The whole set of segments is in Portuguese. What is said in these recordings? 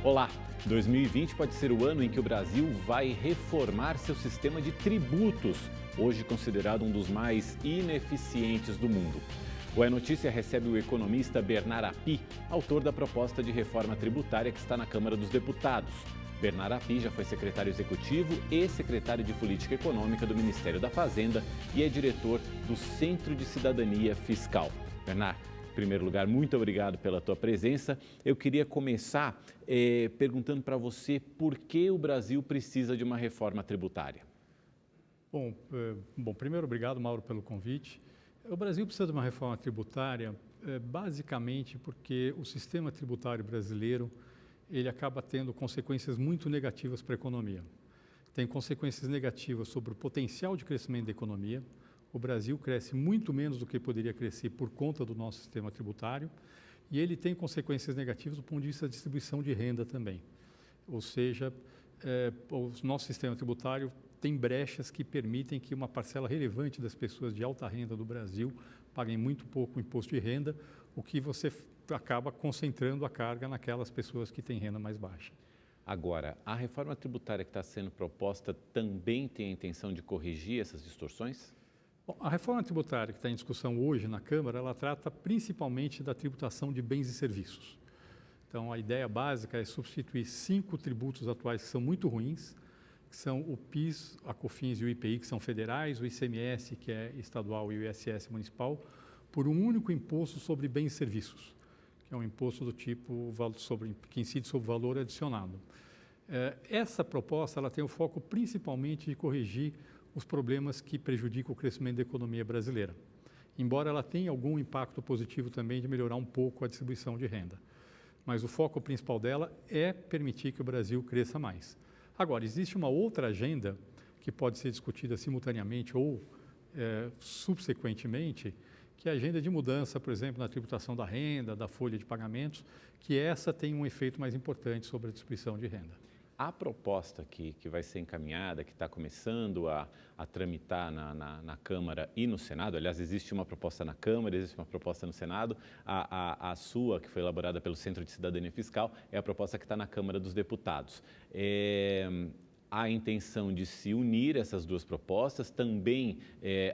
Olá! 2020 pode ser o ano em que o Brasil vai reformar seu sistema de tributos, hoje considerado um dos mais ineficientes do mundo. O É Notícia recebe o economista Bernard Api, autor da proposta de reforma tributária que está na Câmara dos Deputados. Bernard Api já foi secretário executivo e secretário de Política Econômica do Ministério da Fazenda e é diretor do Centro de Cidadania Fiscal. Bernard, em primeiro lugar, muito obrigado pela tua presença. Eu queria começar perguntando para você por que o Brasil precisa de uma reforma tributária. Bom, primeiro, obrigado, Mauro, pelo convite. O Brasil precisa de uma reforma tributária basicamente porque o sistema tributário brasileiro ele acaba tendo consequências muito negativas para a economia. Tem consequências negativas sobre o potencial de crescimento da economia. O Brasil cresce muito menos do que poderia crescer por conta do nosso sistema tributário e ele tem consequências negativas do ponto de vista da distribuição de renda também. Ou seja, o nosso sistema tributário tem brechas que permitem que uma parcela relevante das pessoas de alta renda do Brasil paguem muito pouco imposto de renda, o que você acaba concentrando a carga naquelas pessoas que têm renda mais baixa. Agora, a reforma tributária que está sendo proposta também tem a intenção de corrigir essas distorções? Bom, a reforma tributária que está em discussão hoje na Câmara, ela trata principalmente da tributação de bens e serviços. Então, a ideia básica é substituir 5 tributos atuais que são muito ruins, que são o PIS, a COFINS e o IPI, que são federais, o ICMS, que é estadual, e o ISS municipal, por um único imposto sobre bens e serviços, que é um imposto do tipo que incide sobre valor adicionado. Essa proposta ela tem o foco principalmente de corrigir os problemas que prejudicam o crescimento da economia brasileira, embora ela tenha algum impacto positivo também de melhorar um pouco a distribuição de renda. Mas o foco principal dela é permitir que o Brasil cresça mais. Agora, existe uma outra agenda que pode ser discutida simultaneamente ou subsequentemente, que é a agenda de mudança, por exemplo, na tributação da renda, da folha de pagamentos, que essa tem um efeito mais importante sobre a distribuição de renda. A proposta que vai ser encaminhada, que está começando a tramitar na Câmara e no Senado, aliás, existe uma proposta na Câmara, existe uma proposta no Senado, a sua, que foi elaborada pelo Centro de Cidadania Fiscal, é a proposta que está na Câmara dos Deputados. Há a intenção de se unir essas duas propostas, também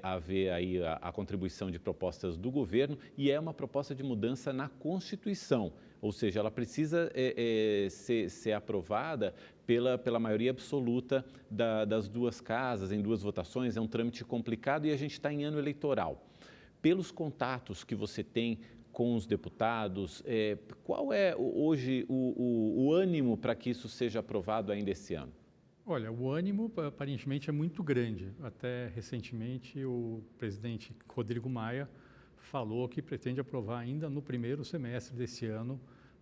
haver aí a contribuição de propostas do governo e é uma proposta de mudança na Constituição, ou seja, ela precisa ser aprovada pela maioria absoluta das duas casas, em duas votações, é um trâmite complicado e a gente está em ano eleitoral. Pelos contatos que você tem com os deputados, qual é hoje o ânimo para que isso seja aprovado ainda esse ano? Olha, o ânimo aparentemente é muito grande. Até recentemente o presidente Rodrigo Maia falou que pretende aprovar ainda no primeiro semestre desse ano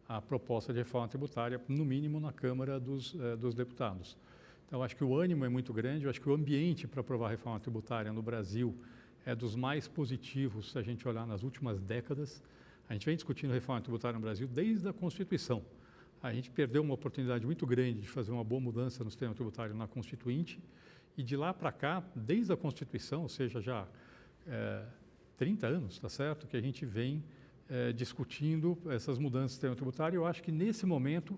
a proposta de reforma tributária, no mínimo na Câmara dos Deputados. Então, acho que o ânimo é muito grande, eu acho que o ambiente para aprovar a reforma tributária no Brasil é dos mais positivos se a gente olhar nas últimas décadas. A gente vem discutindo reforma tributária no Brasil desde a Constituição. A gente perdeu uma oportunidade muito grande de fazer uma boa mudança no sistema tributário na Constituinte e de lá para cá, desde a Constituição, ou seja, já 30 anos, tá certo, que a gente vem discutindo essas mudanças no sistema tributário. Eu acho que nesse momento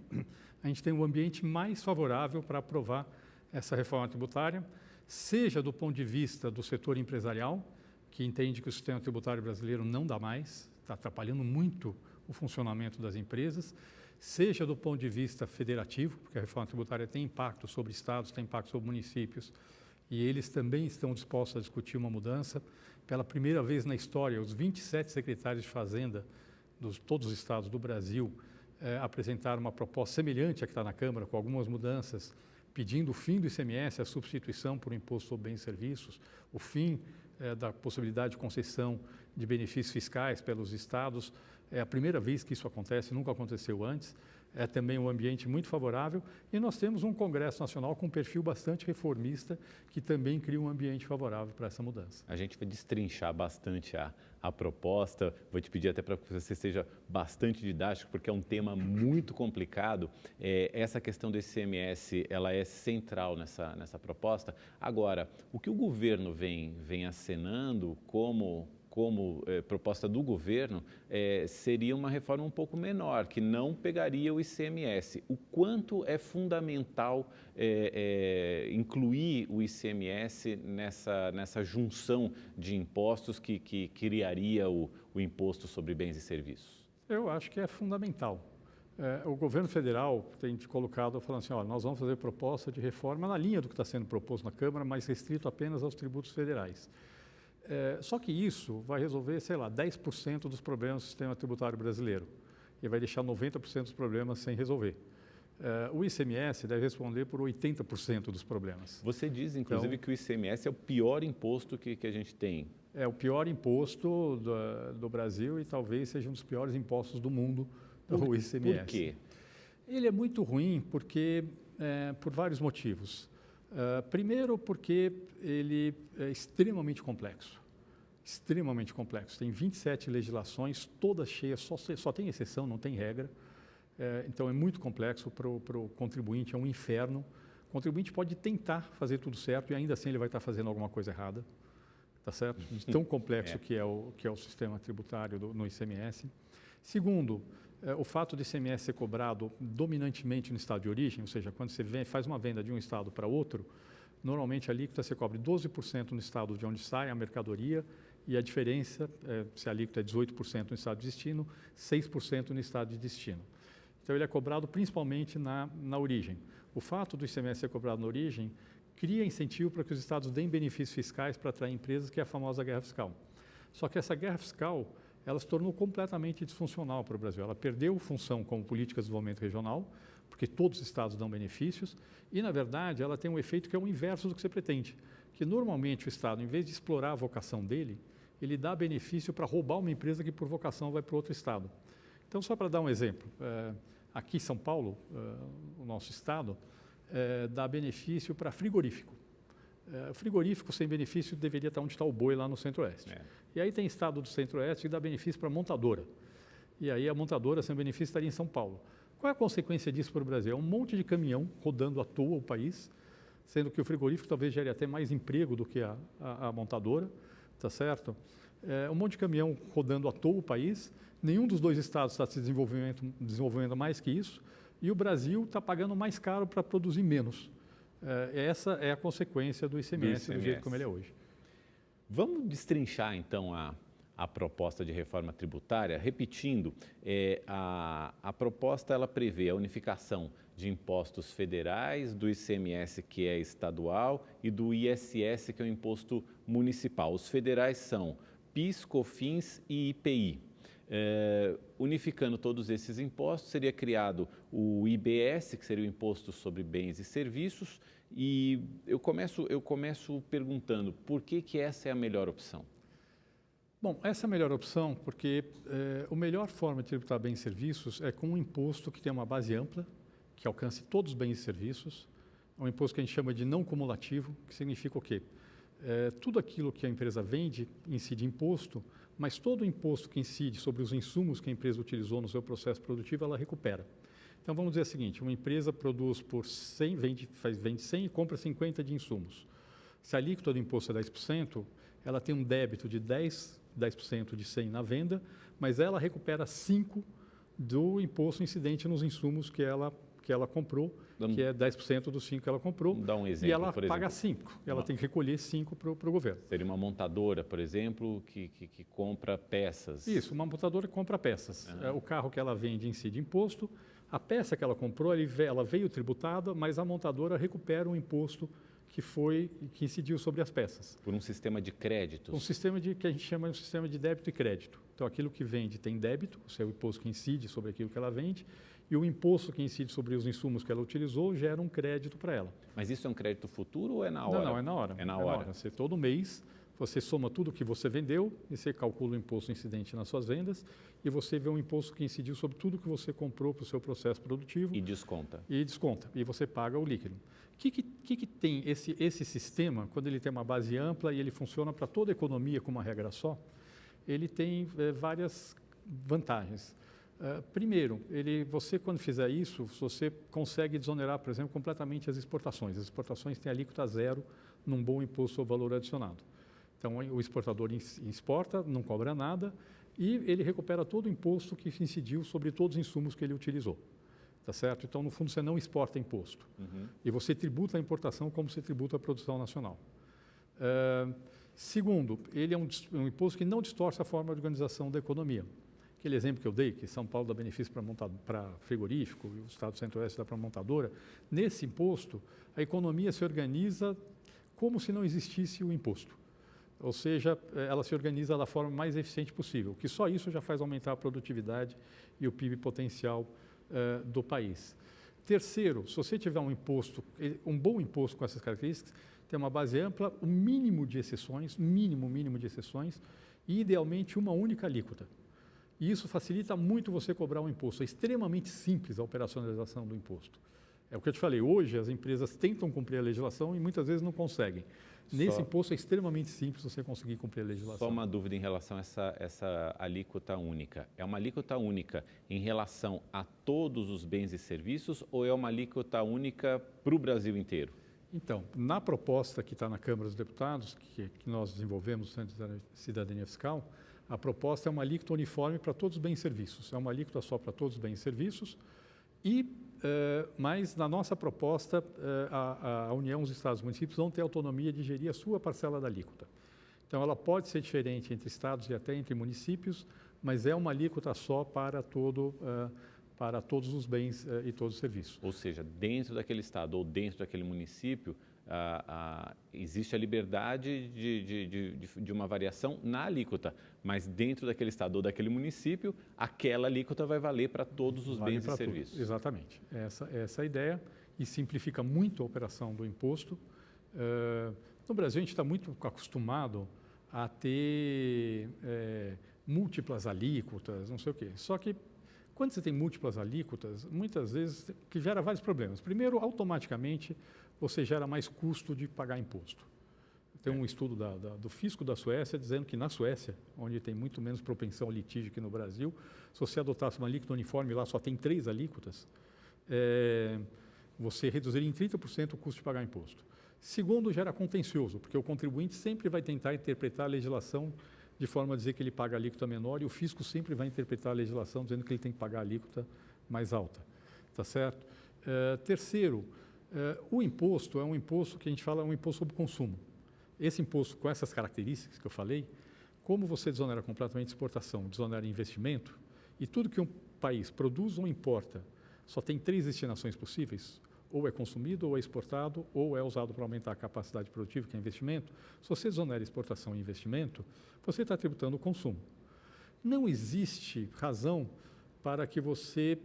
a gente tem um ambiente mais favorável para aprovar essa reforma tributária, seja do ponto de vista do setor empresarial, que entende que o sistema tributário brasileiro não dá mais, está atrapalhando muito o funcionamento das empresas, seja do ponto de vista federativo, porque a reforma tributária tem impacto sobre estados, tem impacto sobre municípios, e eles também estão dispostos a discutir uma mudança. Pela primeira vez na história, os 27 secretários de Fazenda de todos os estados do Brasil apresentaram uma proposta semelhante à que está na Câmara, com algumas mudanças, pedindo o fim do ICMS, a substituição por imposto sobre bens e serviços, o fim da possibilidade de concessão de benefícios fiscais pelos estados. É a primeira vez que isso acontece, nunca aconteceu antes. É também um ambiente muito favorável e nós temos um Congresso Nacional com um perfil bastante reformista que também cria um ambiente favorável para essa mudança. A gente vai destrinchar bastante a proposta, vou te pedir até para que você seja bastante didático, porque é um tema muito complicado. Essa questão do ICMS, ela é central nessa proposta. Agora, o que o governo vem acenando como como proposta do governo, seria uma reforma um pouco menor, que não pegaria o ICMS. O quanto é fundamental incluir o ICMS nessa junção de impostos que criaria o imposto sobre bens e serviços? Eu acho que é fundamental. O governo federal tem colocado, falando assim, olha, nós vamos fazer proposta de reforma na linha do que está sendo proposto na Câmara, mas restrito apenas aos tributos federais. Só que isso vai resolver, sei lá, 10% dos problemas do sistema tributário brasileiro e vai deixar 90% dos problemas sem resolver. O ICMS deve responder por 80% dos problemas. Você diz, inclusive, que o ICMS é o pior imposto que a gente tem. É o pior imposto do Brasil e talvez seja um dos piores impostos do mundo, o ICMS. Por quê? Ele é muito ruim porque, por vários motivos. Primeiro, porque ele é extremamente complexo. Extremamente complexo. Tem 27 legislações, todas cheias, só tem exceção, não tem regra. Então, é muito complexo para o contribuinte, é um inferno. O contribuinte pode tentar fazer tudo certo e ainda assim ele vai estar fazendo alguma coisa errada. Tá certo? De tão complexo que é o sistema tributário no ICMS. Segundo, o fato do ICMS ser cobrado dominantemente no estado de origem, ou seja, quando você faz uma venda de um estado para outro, normalmente a alíquota você cobre 12% no estado de onde sai a mercadoria e a diferença, se a alíquota é 18% no estado de destino, 6% no estado de destino. Então, ele é cobrado principalmente na origem. O fato do ICMS ser cobrado na origem cria incentivo para que os estados deem benefícios fiscais para atrair empresas, que é a famosa guerra fiscal. Só que essa guerra fiscal, ela se tornou completamente disfuncional para o Brasil. Ela perdeu função como política de desenvolvimento regional, porque todos os estados dão benefícios, e, na verdade, ela tem um efeito que é o inverso do que você pretende, que normalmente o estado, em vez de explorar a vocação dele, ele dá benefício para roubar uma empresa que, por vocação, vai para outro estado. Então, só para dar um exemplo, aqui em São Paulo, o nosso estado, dá benefício para frigorífico. Frigorífico sem benefício deveria estar onde está o boi, lá no Centro-Oeste. E aí tem estado do Centro-Oeste que dá benefício para montadora. E aí a montadora sem benefício estaria em São Paulo. Qual é a consequência disso para o Brasil? É um monte de caminhão rodando à toa o país, sendo que o frigorífico talvez gere até mais emprego do que a montadora, tá certo? Um monte de caminhão rodando à toa o país, nenhum dos dois estados está se desenvolvendo mais que isso, e o Brasil está pagando mais caro para produzir menos. Essa é a consequência do ICMS, do jeito como ele é hoje. Vamos destrinchar, então, a proposta de reforma tributária. Repetindo, a proposta ela prevê a unificação de impostos federais, do ICMS, que é estadual, e do ISS, que é o imposto municipal. Os federais são PIS, COFINS e IPI. Unificando todos esses impostos, seria criado o IBS, que seria o Imposto sobre Bens e Serviços, e eu começo perguntando por que essa é a melhor opção? Bom, essa é a melhor opção porque a melhor forma de tributar bens e serviços é com um imposto que tenha uma base ampla, que alcance todos os bens e serviços, um imposto que a gente chama de não cumulativo, que significa o quê? Tudo aquilo que a empresa vende incide imposto, mas todo o imposto que incide sobre os insumos que a empresa utilizou no seu processo produtivo, ela recupera. Então, vamos dizer o seguinte, uma empresa produz por 100, vende 100 e compra 50 de insumos. Se a alíquota do imposto é 10%, ela tem um débito de 10% de 100 na venda, mas ela recupera 5 do imposto incidente nos insumos que ela comprou, que é 10% dos 5 que ela comprou, dá um exemplo, e ela paga 5. Ela tem que recolher 5 para o governo. Seria uma montadora, por exemplo, que compra peças. Isso, uma montadora que compra peças. O carro que ela vende incide imposto, a peça que ela comprou, ela veio tributada, mas a montadora recupera o imposto que incidiu sobre as peças. Por um sistema de créditos? Um sistema que a gente chama de um sistema de débito e crédito. Então, aquilo que vende tem débito, ou seja, o imposto que incide sobre aquilo que ela vende, e o imposto que incide sobre os insumos que ela utilizou gera um crédito para ela. Mas isso é um crédito futuro ou é na hora? Não, é na hora. É na hora. Você, todo mês, você soma tudo que você vendeu e você calcula o imposto incidente nas suas vendas e você vê um imposto que incidiu sobre tudo que você comprou para o seu processo produtivo. E desconta. E você paga o líquido. O que tem esse sistema, quando ele tem uma base ampla e ele funciona para toda a economia com uma regra só, ele tem várias vantagens. Primeiro, você quando fizer isso, você consegue desonerar, por exemplo, completamente as exportações. As exportações têm alíquota zero num bom imposto sobre valor adicionado. Então, o exportador exporta, não cobra nada e ele recupera todo o imposto que incidiu sobre todos os insumos que ele utilizou. Tá certo? Então, no fundo, você não exporta imposto. E você tributa a importação como você tributa a produção nacional. Segundo, ele é um imposto que não distorce a forma de organização da economia. Aquele exemplo que eu dei, que São Paulo dá benefício para frigorífico e o Estado do Centro-Oeste dá para montadora, nesse imposto, a economia se organiza como se não existisse o imposto. Ou seja, ela se organiza da forma mais eficiente possível, que só isso já faz aumentar a produtividade e o PIB potencial do país. Terceiro, se você tiver um imposto, um bom imposto com essas características, tem uma base ampla, um mínimo de exceções, mínimo de exceções, e idealmente uma única alíquota. E isso facilita muito você cobrar um imposto. É extremamente simples a operacionalização do imposto. É o que eu te falei, hoje as empresas tentam cumprir a legislação e muitas vezes não conseguem. Nesse imposto é extremamente simples você conseguir cumprir a legislação. Só uma dúvida em relação a essa alíquota única. É uma alíquota única em relação a todos os bens e serviços ou é uma alíquota única para o Brasil inteiro? Então, na proposta que está na Câmara dos Deputados, que nós desenvolvemos no Centro de Cidadania Fiscal, a proposta é uma alíquota uniforme para todos os bens e serviços. É uma alíquota só para todos os bens e serviços. Mas, na nossa proposta, a União, os Estados e os municípios vão ter autonomia de gerir a sua parcela da alíquota. Então, ela pode ser diferente entre estados e até entre municípios, mas é uma alíquota só para todos os bens e todos os serviços. Ou seja, dentro daquele estado ou dentro daquele município, existe a liberdade de uma variação na alíquota, mas dentro daquele estado ou daquele município, aquela alíquota vai valer para todos os bens e serviços. Tudo. Exatamente. Essa é a ideia e simplifica muito a operação do imposto. No Brasil, a gente está muito acostumado a ter múltiplas alíquotas, não sei o quê. Só que, quando você tem múltiplas alíquotas, muitas vezes que gera vários problemas. Primeiro, automaticamente, você gera mais custo de pagar imposto. Tem um estudo do fisco da Suécia dizendo que na Suécia, onde tem muito menos propensão ao litígio que no Brasil, se você adotasse uma alíquota uniforme, lá só tem 3 alíquotas, você reduziria em 30% o custo de pagar imposto. Segundo, gera contencioso, porque o contribuinte sempre vai tentar interpretar a legislação de forma a dizer que ele paga a alíquota menor e o fisco sempre vai interpretar a legislação dizendo que ele tem que pagar a alíquota mais alta. Tá certo? Terceiro, o imposto é um imposto que a gente fala um imposto sobre consumo. Esse imposto, com essas características que eu falei, como você desonera completamente exportação, desonera investimento, e tudo que um país produz ou importa só tem 3 destinações possíveis, ou é consumido, ou é exportado, ou é usado para aumentar a capacidade produtiva, que é investimento. Se você desonera exportação e investimento, você está tributando o consumo. Não existe razão para que você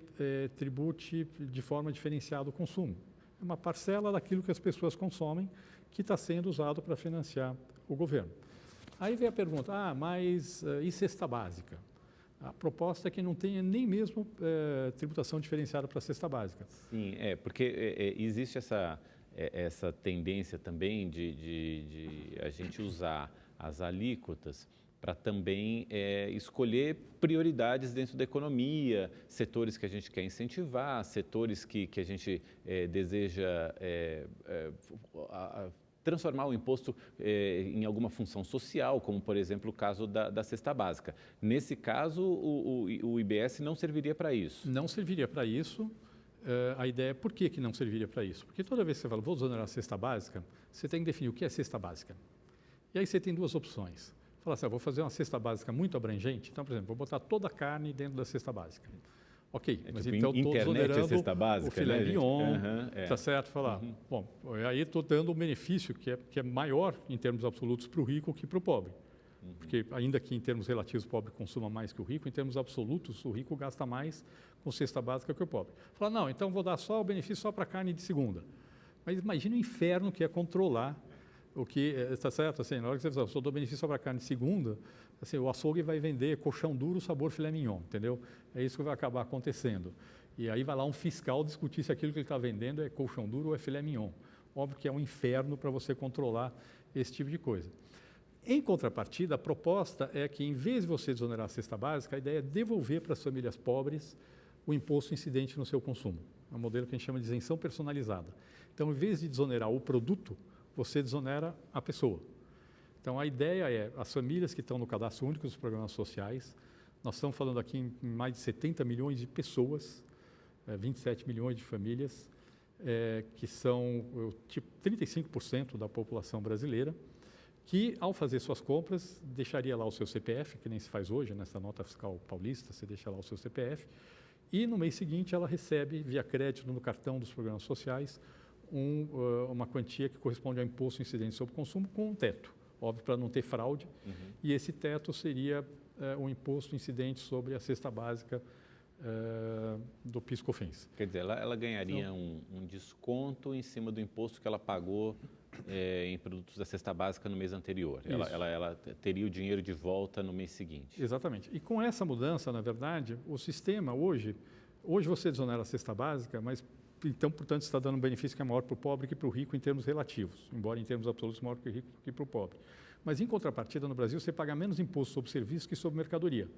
tribute de forma diferenciada o consumo. É uma parcela daquilo que as pessoas consomem que está sendo usado para financiar o governo. Aí vem a pergunta, mas e cesta básica? A proposta é que não tenha nem mesmo tributação diferenciada para a cesta básica. Sim, porque existe essa tendência também de a gente usar as alíquotas para também escolher prioridades dentro da economia, setores que a gente quer incentivar, setores que a gente deseja transformar o imposto em alguma função social, como, por exemplo, o caso da cesta básica. Nesse caso, o IBS não serviria para isso? Não serviria para isso. A ideia é por que não serviria para isso? Porque toda vez que você fala, vou desonerar a cesta básica, você tem que definir o que é cesta básica. E aí você tem 2 opções. Fala assim, vou fazer uma cesta básica muito abrangente, então, por exemplo, vou botar toda a carne dentro da cesta básica. Ok, mas tipo, então estou desonerando cesta básica, o filé mignon, tá certo? Falar, bom, aí estou dando um benefício que é maior em termos absolutos para o rico que para o pobre. Porque ainda que em termos relativos o pobre consuma mais que o rico, em termos absolutos o rico gasta mais com cesta básica que o pobre. Fala, não, então vou dar só o benefício só para carne de segunda. Mas imagina o inferno que é controlar o que está certo, assim, na hora que você fala, só dou benefício só para carne de segunda, assim, o açougue vai vender colchão duro, sabor filé mignon, entendeu? É isso que vai acabar acontecendo. E aí vai lá um fiscal discutir se aquilo que ele está vendendo é colchão duro ou é filé mignon. Óbvio que é um inferno para você controlar esse tipo de coisa. Em contrapartida, a proposta é que, em vez de você desonerar a cesta básica, a ideia é devolver para as famílias pobres o imposto incidente no seu consumo. É um modelo que a gente chama de isenção personalizada. Então, em vez de desonerar o produto, você desonera a pessoa. Então, a ideia é, as famílias que estão no cadastro único dos programas sociais, nós estamos falando aqui em mais de 70 milhões de pessoas, 27 milhões de famílias, que são tipo 35% da população brasileira, que, ao fazer suas compras, deixaria lá o seu CPF, que nem se faz hoje, nessa nota fiscal paulista, você deixa lá o seu CPF, e no mês seguinte ela recebe, via crédito no cartão dos programas sociais, uma quantia que corresponde ao imposto incidente sobre o consumo com um teto, óbvio, para não ter fraude, e esse teto seria o imposto incidente sobre a cesta básica do PIS/COFINS. Quer dizer, ela ganharia então, um desconto em cima do imposto que ela pagou em produtos da cesta básica no mês anterior. Ela teria o dinheiro de volta no mês seguinte. Exatamente. E com essa mudança, na verdade, o sistema hoje você desonera a cesta básica, mas então, portanto, está dando um benefício que é maior para o pobre que para o rico em termos relativos, embora em termos absolutos maior para o rico que para o pobre. Mas, em contrapartida, no Brasil, você paga menos imposto sobre serviço que sobre mercadoria.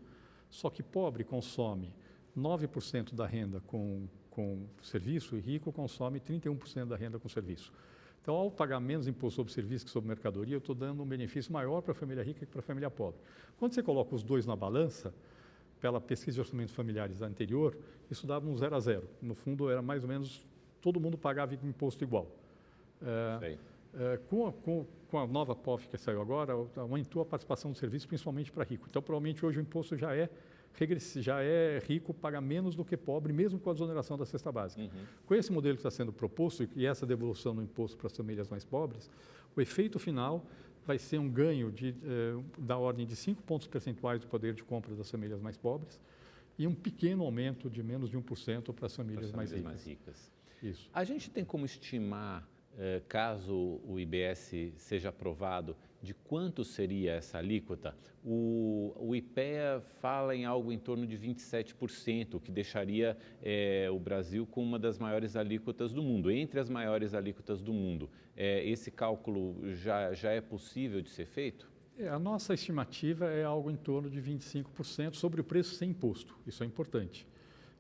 Só que pobre consome 9% da renda com serviço e rico consome 31% da renda com serviço. Então, ao pagar menos imposto sobre serviço que sobre mercadoria, eu estou dando um benefício maior para a família rica que para a família pobre. Quando você coloca os dois na balança, pela pesquisa de orçamentos familiares anterior, isso dava um 0 a 0. No fundo, era mais ou menos, todo mundo pagava imposto igual. Com a nova POF que saiu agora, aumentou a participação do serviço, principalmente para rico. Então, provavelmente, hoje o imposto já é rico, paga menos do que pobre, mesmo com a desoneração da cesta básica. Com esse modelo que está sendo proposto e essa devolução do imposto para as famílias mais pobres, o efeito final vai ser um ganho da ordem de 5 pontos percentuais do poder de compra das famílias mais pobres e um pequeno aumento de menos de 1% para as famílias mais ricas. Isso. A gente tem como estimar, caso o IBS seja aprovado, de quanto seria essa alíquota? O IPEA fala em algo em torno de 27%, o que deixaria o Brasil com uma das maiores alíquotas do mundo, entre as maiores alíquotas do mundo. Esse cálculo já é possível de ser feito? A nossa estimativa é algo em torno de 25% sobre o preço sem imposto. Isso é importante.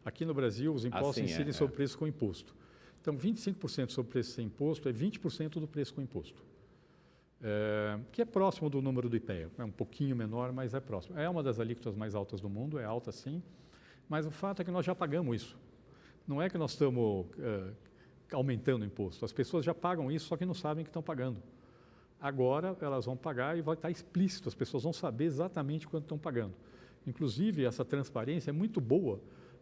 Aqui no Brasil, os impostos incidem sobre o preço com imposto. Então, 25% sobre o preço sem imposto é 20% do preço com imposto. Que é próximo do número do IPEA. É um pouquinho menor, mas é próximo. É uma das alíquotas mais altas do mundo, é alta sim, mas o fato é que nós já pagamos isso. Não é que nós estamos aumentando o imposto. As pessoas já pagam isso, só que não sabem que estão pagando. Agora elas vão pagar e vai estar explícito, as pessoas vão saber exatamente quanto estão pagando. Inclusive, essa transparência é muito boa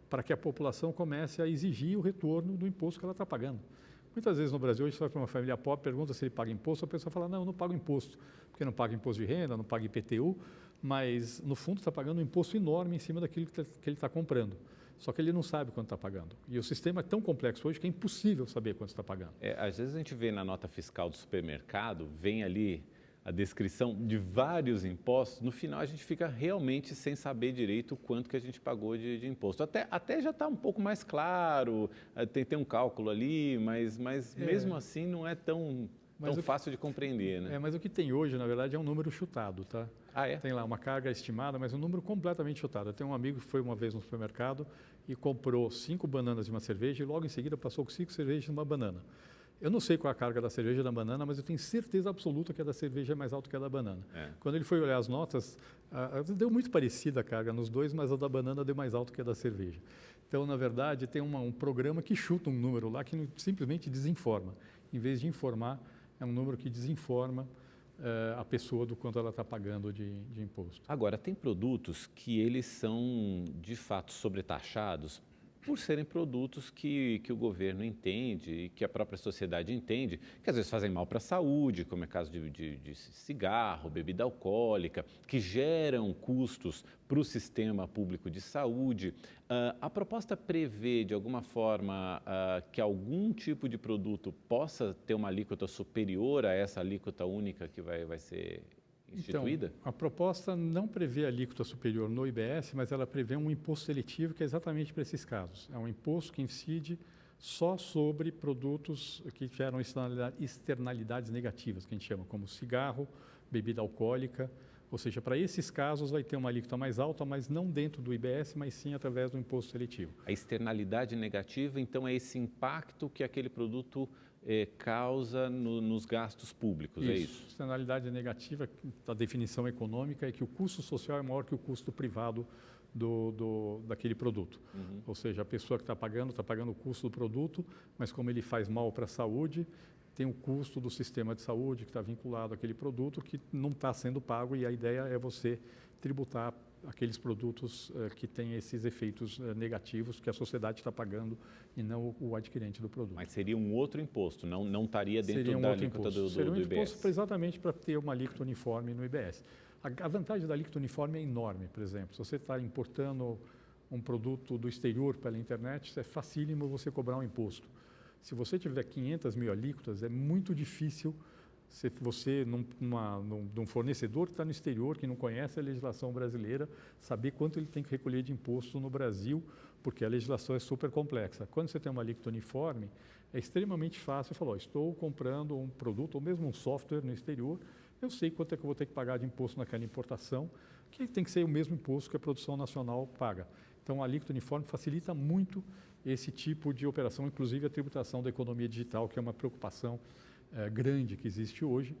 para que a população comece a exigir o retorno do imposto que ela está pagando. Muitas vezes no Brasil, hoje você vai para uma família pobre, pergunta se ele paga imposto, a pessoa fala, não, eu não pago imposto, porque não paga imposto de renda, não paga IPTU, mas no fundo está pagando um imposto enorme em cima daquilo que ele está comprando. Só que ele não sabe quanto está pagando. E o sistema é tão complexo hoje que é impossível saber quanto está pagando. Às vezes a gente vê na nota fiscal do supermercado, vem ali a descrição de vários impostos, no final a gente fica realmente sem saber direito o quanto que a gente pagou de imposto. Até já está um pouco mais claro, tem um cálculo ali, mas mesmo assim não é tão fácil de compreender, né? Mas o que tem hoje, na verdade, é um número chutado, tá? Tem lá uma carga estimada, mas um número completamente chutado. Eu tenho um amigo que foi uma vez no supermercado e comprou 5 bananas de uma cerveja e logo em seguida passou com 5 cervejas de uma banana. Eu não sei qual é a carga da cerveja e da banana, mas eu tenho certeza absoluta que a da cerveja é mais alta que a da banana. Quando ele foi olhar as notas, deu muito parecida a carga nos dois, mas a da banana deu mais alto que a da cerveja. Então, na verdade, tem um programa que chuta um número lá que simplesmente desinforma. Em vez de informar, é um número que desinforma a pessoa do quanto ela está pagando de imposto. Agora, tem produtos que eles são, de fato, sobretaxados por serem produtos que o governo entende e que a própria sociedade entende, que às vezes fazem mal para a saúde, como é o caso de cigarro, bebida alcoólica, que geram custos para o sistema público de saúde. A proposta prevê, de alguma forma, que algum tipo de produto possa ter uma alíquota superior a essa alíquota única que vai ser instituída? Então, a proposta não prevê alíquota superior no IBS, mas ela prevê um imposto seletivo que é exatamente para esses casos. É um imposto que incide só sobre produtos que geram externalidades negativas, que a gente chama como cigarro, bebida alcoólica Ou seja, para esses casos vai ter uma alíquota mais alta, mas não dentro do IBS, mas sim através do imposto seletivo. A externalidade negativa, então, é esse impacto que aquele produto causa nos gastos públicos, é isso? Externalidade negativa, a definição econômica é que o custo social é maior que o custo privado daquele produto. Ou seja, a pessoa que está pagando o custo do produto, mas como ele faz mal para a saúde, tem o custo do sistema de saúde que está vinculado àquele produto que não está sendo pago, e a ideia é você tributar aqueles produtos que têm esses efeitos negativos que a sociedade está pagando e não o adquirente do produto. Mas seria um outro imposto, não estaria dentro seria um da outro alíquota imposto. do Seria um IBS? imposto exatamente para ter uma alíquota uniforme no IBS. A vantagem da alíquota uniforme é enorme, por exemplo. Se você está importando um produto do exterior pela internet, é facílimo você cobrar um imposto. Se você tiver 500 mil alíquotas, é muito difícil se você, num fornecedor que está no exterior, que não conhece a legislação brasileira, saber quanto ele tem que recolher de imposto no Brasil, porque a legislação é super complexa. Quando você tem uma alíquota uniforme, é extremamente fácil falar, estou comprando um produto ou mesmo um software no exterior, eu sei quanto é que eu vou ter que pagar de imposto naquela importação, que tem que ser o mesmo imposto que a produção nacional paga. Então, a alíquota uniforme facilita muito esse tipo de operação, inclusive a tributação da economia digital, que é uma preocupação grande que existe hoje,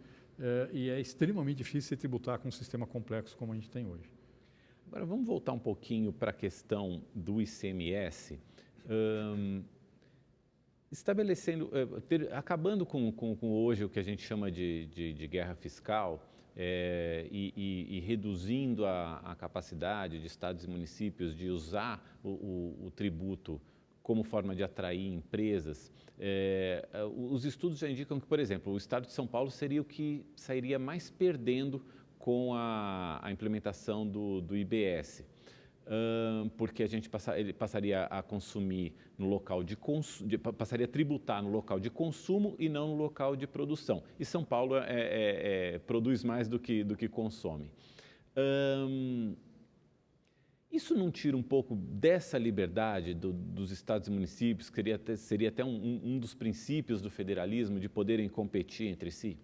e é extremamente difícil se tributar com um sistema complexo como a gente tem hoje. Agora, vamos voltar um pouquinho para a questão do ICMS, acabando com hoje o que a gente chama de guerra fiscal, e reduzindo a capacidade de estados e municípios de usar o tributo como forma de atrair empresas. Os estudos já indicam que, por exemplo, o estado de São Paulo seria o que sairia mais perdendo com a implementação do IBS, porque ele passaria a consumir no local passaria a tributar no local de consumo e não no local de produção. E São Paulo produz mais do que consome. Isso não tira um pouco dessa liberdade dos estados e municípios, que seria até um dos princípios do federalismo, de poderem competir entre si?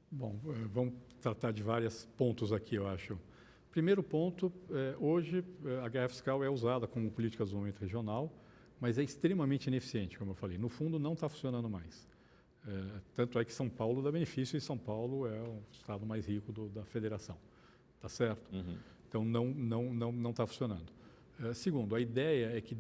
Bom, vamos tratar de vários pontos aqui, eu acho. Primeiro ponto, hoje a guerra fiscal é usada como política de desenvolvimento regional, mas é extremamente ineficiente, como eu falei. No fundo, não está funcionando mais. Tanto é que São Paulo dá benefício e São Paulo é o estado mais rico da federação. Tá certo? Uhum. Então, não está funcionando. Segundo, a ideia é que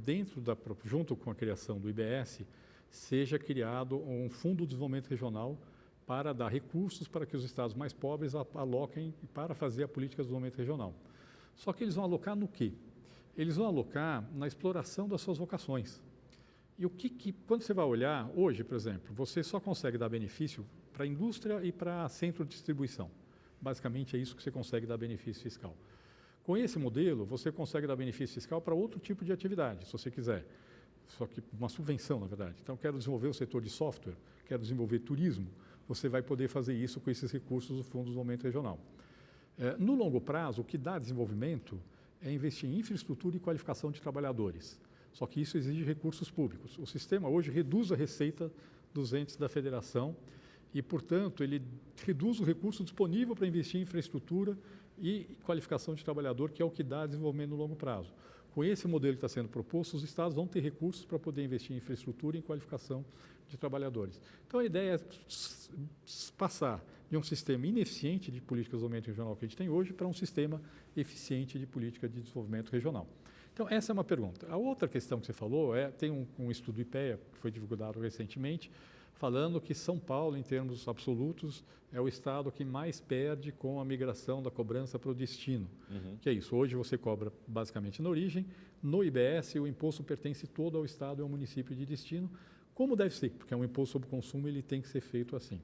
junto com a criação do IBS, seja criado um fundo de desenvolvimento regional para dar recursos para que os estados mais pobres aloquem para fazer a política de desenvolvimento regional. Só que eles vão alocar no quê? Eles vão alocar na exploração das suas vocações. E quando você vai olhar, hoje, por exemplo, você só consegue dar benefício para a indústria e para centro de distribuição. Basicamente, é isso que você consegue dar benefício fiscal. Com esse modelo, você consegue dar benefício fiscal para outro tipo de atividade, se você quiser. Só que uma subvenção, na verdade. Então, quero desenvolver o setor de software, quero desenvolver turismo, você vai poder fazer isso com esses recursos do Fundo de Desenvolvimento Regional. No longo prazo, o que dá desenvolvimento é investir em infraestrutura e qualificação de trabalhadores. Só que isso exige recursos públicos. O sistema hoje reduz a receita dos entes da federação e, portanto, ele reduz o recurso disponível para investir em infraestrutura e qualificação de trabalhador, que é o que dá desenvolvimento no longo prazo. Com esse modelo que está sendo proposto, os estados vão ter recursos para poder investir em infraestrutura e em qualificação de trabalhadores. Então, a ideia é passar de um sistema ineficiente de política de desenvolvimento regional que a gente tem hoje para um sistema eficiente de política de desenvolvimento regional. Então, essa é uma pergunta. A outra questão que você falou tem um estudo IPEA, que foi divulgado recentemente, falando que São Paulo, em termos absolutos, é o estado que mais perde com a migração da cobrança para o destino. Uhum. Que é isso, hoje você cobra basicamente na origem, no IBS o imposto pertence todo ao estado e ao município de destino, como deve ser, porque é um imposto sobre consumo, ele tem que ser feito assim.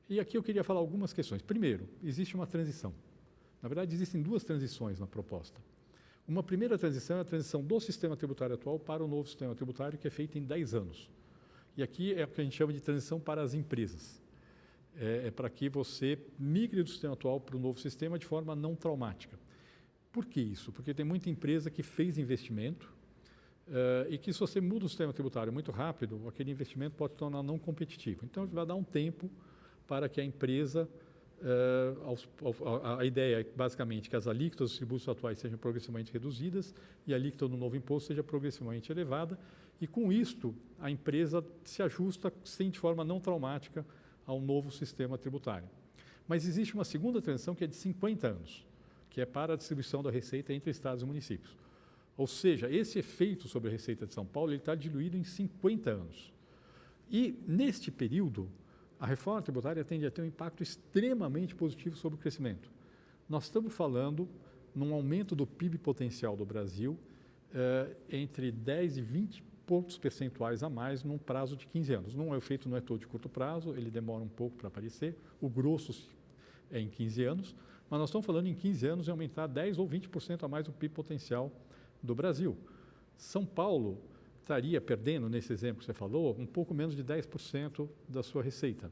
E aqui eu queria falar algumas questões. Primeiro, existe uma transição. Na verdade, existem duas transições na proposta. Uma primeira transição é a transição do sistema tributário atual para o novo sistema tributário, que é feita em 10 anos. E aqui é o que a gente chama de transição para as empresas. É para que você migre do sistema atual para o novo sistema de forma não traumática. Por que isso? Porque tem muita empresa que fez investimento e que, se você muda o sistema tributário muito rápido, aquele investimento pode se tornar não competitivo. Então, vai dar um tempo para que a empresa a ideia é basicamente que as alíquotas dos tributos atuais sejam progressivamente reduzidas e a alíquota do novo imposto seja progressivamente elevada, e com isto a empresa se ajusta, sim, de forma não traumática ao novo sistema tributário. Mas existe uma segunda transição que é de 50 anos, que é para a distribuição da receita entre estados e municípios. Ou seja, esse efeito sobre a receita de São Paulo está diluído em 50 anos. E, neste período, a reforma tributária tende a ter um impacto extremamente positivo sobre o crescimento. Nós estamos falando num aumento do PIB potencial do Brasil entre 10 e 20 pontos percentuais a mais num prazo de 15 anos. O efeito não é todo de curto prazo, ele demora um pouco para aparecer, o grosso é em 15 anos, mas nós estamos falando em 15 anos em aumentar 10 ou 20% a mais o PIB potencial do Brasil. São Paulo estaria perdendo, nesse exemplo que você falou, um pouco menos de 10% da sua receita.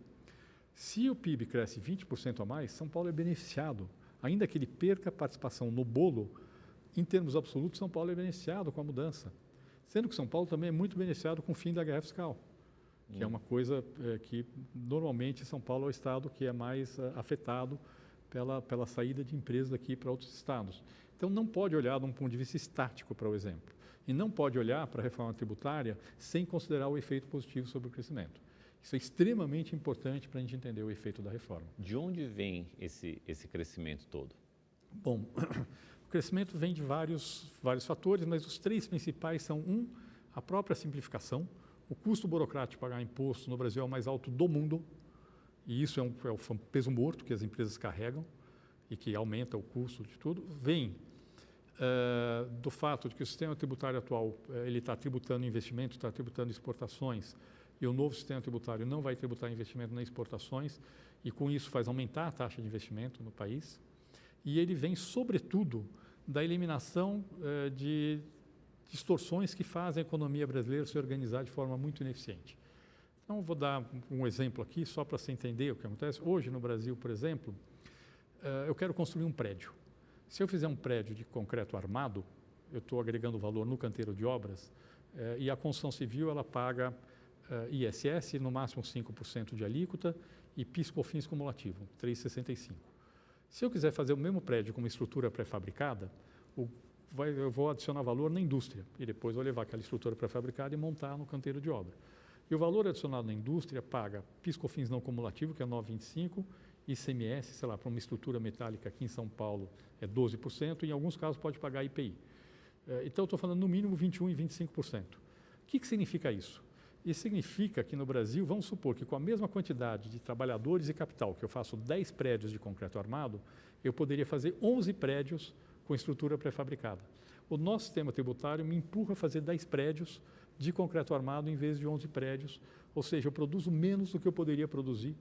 Se o PIB cresce 20% a mais, São Paulo é beneficiado. Ainda que ele perca a participação no bolo, em termos absolutos, São Paulo é beneficiado com a mudança. Sendo que São Paulo também é muito beneficiado com o fim da guerra fiscal, que é uma coisa que, normalmente, São Paulo é o estado que é mais afetado pela saída de empresas daqui para outros estados. Então, não pode olhar de um ponto de vista estático para o exemplo. E não pode olhar para a reforma tributária sem considerar o efeito positivo sobre o crescimento. Isso é extremamente importante para a gente entender o efeito da reforma. De onde vem esse crescimento todo? Bom, o crescimento vem de vários fatores, mas os três principais são, a própria simplificação. O custo burocrático de pagar imposto no Brasil é o mais alto do mundo, e isso é o peso morto que as empresas carregam e que aumenta o custo de tudo. Vem do fato de que o sistema tributário atual ele está tributando investimento, está tributando exportações, e o novo sistema tributário não vai tributar investimento nem exportações, e com isso faz aumentar a taxa de investimento no país. E ele vem, sobretudo, da eliminação de distorções que fazem a economia brasileira se organizar de forma muito ineficiente. Então, vou dar um exemplo aqui, só para você entender o que acontece. Hoje, no Brasil, por exemplo, eu quero construir um prédio. Se eu fizer um prédio de concreto armado, eu estou agregando valor no canteiro de obras, e a construção civil ela paga ISS, no máximo 5% de alíquota, e PIS/COFINS cumulativo, 3,65%. Se eu quiser fazer o mesmo prédio com uma estrutura pré-fabricada, eu vou adicionar valor na indústria, e depois vou levar aquela estrutura pré-fabricada e montar no canteiro de obra. E o valor adicionado na indústria paga PIS/COFINS não cumulativo, que é 9,25%, ICMS, sei lá, para uma estrutura metálica aqui em São Paulo é 12%, e em alguns casos pode pagar IPI. Então, eu estou falando no mínimo 21% e 25%. O que significa isso? Isso significa que no Brasil, vamos supor que com a mesma quantidade de trabalhadores e capital, que eu faço 10 prédios de concreto armado, eu poderia fazer 11 prédios com estrutura pré-fabricada. O nosso sistema tributário me empurra a fazer 10 prédios de concreto armado em vez de 11 prédios, ou seja, eu produzo menos do que eu poderia produzir,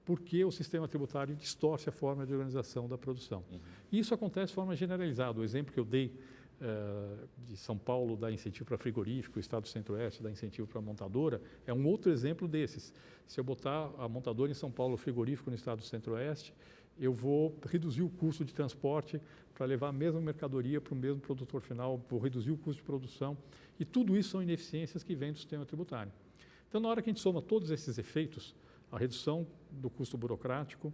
porque o sistema tributário distorce a forma de organização da produção. E isso acontece de forma generalizada. O exemplo que eu dei de São Paulo dá incentivo para frigorífico, o estado do Centro-Oeste dá incentivo para montadora, é um outro exemplo desses. Se eu botar a montadora em São Paulo, o frigorífico no estado do Centro-Oeste, eu vou reduzir o custo de transporte para levar a mesma mercadoria para o mesmo produtor final, vou reduzir o custo de produção, e tudo isso são ineficiências que vêm do sistema tributário. Então, na hora que a gente soma todos esses efeitos, a redução do custo burocrático,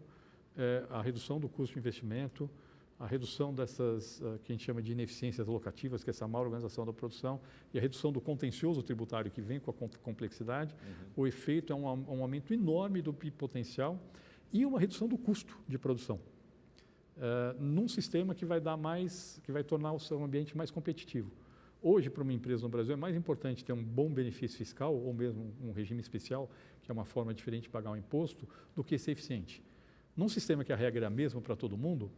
a redução do custo de investimento, a redução dessas que a gente chama de ineficiências locativas, que é essa má organização da produção, e a redução do contencioso tributário que vem com a complexidade, o efeito é um aumento enorme do PIB potencial e uma redução do custo de produção, num sistema que vai tornar o seu ambiente mais competitivo. Hoje, para uma empresa no Brasil, é mais importante ter um bom benefício fiscal, ou mesmo um regime especial, que é uma forma diferente de pagar um imposto, do que ser eficiente. Num sistema que a regra é a mesma para todo mundo,